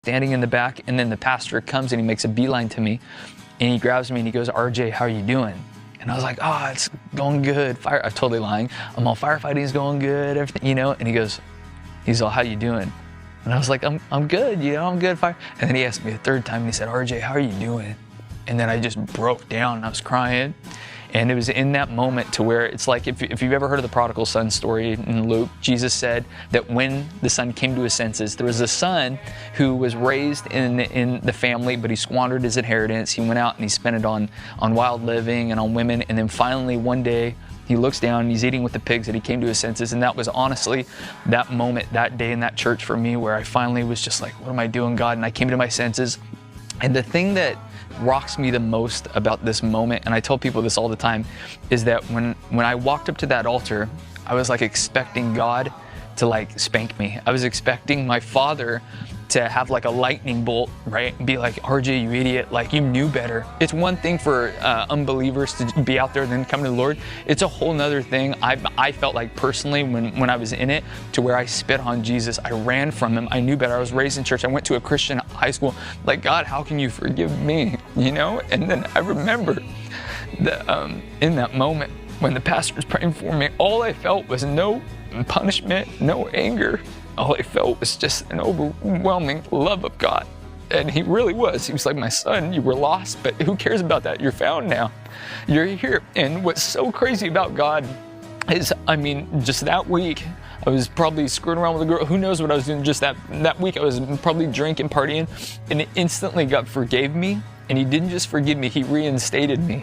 standing in the back, and then the pastor comes and he makes a beeline to me, and he grabs me and he goes, RJ, how are you doing? And I was like, oh, it's going good. I'm totally lying. I'm all firefighting's going good, everything, you know? And he's all, how you doing? And I was like, I'm good, you know, I'm good. And then he asked me a third time and he said, RJ, how are you doing? And then I just broke down and I was crying. And it was in that moment to where it's like, if you've ever heard of the prodigal son story in Luke, Jesus said that when the son came to his senses, there was a son who was raised in the family, but he squandered his inheritance. He went out and he spent it on wild living and on women. And then finally one day he looks down and he's eating with the pigs, and he came to his senses. And that was honestly that moment, that day in that church for me, where I finally was just like, what am I doing, God? And I came to my senses. And the thing that rocks me the most about this moment, and I tell people this all the time, is that when I walked up to that altar, I was like expecting God to like spank me. I was expecting my father to have like a lightning bolt, right? And be like, RJ, you idiot, like you knew better. It's one thing for unbelievers to be out there and then come to the Lord. It's a whole nother thing. I felt like personally when I was in it, to where I spit on Jesus. I ran from him. I knew better. I was raised in church. I went to a Christian high school. Like, God, how can you forgive me? You know? And then I remember that in that moment when the pastor was praying for me, all I felt was no punishment, no anger. All I felt was just an overwhelming love of God. And he really was. He was like, my son, you were lost, but who cares about that? You're found now. You're here. And what's so crazy about God is, I mean, just that week, I was probably screwing around with a girl. Who knows what I was doing just that week. I was probably drinking, partying, and instantly God forgave me. And he didn't just forgive me, he reinstated me.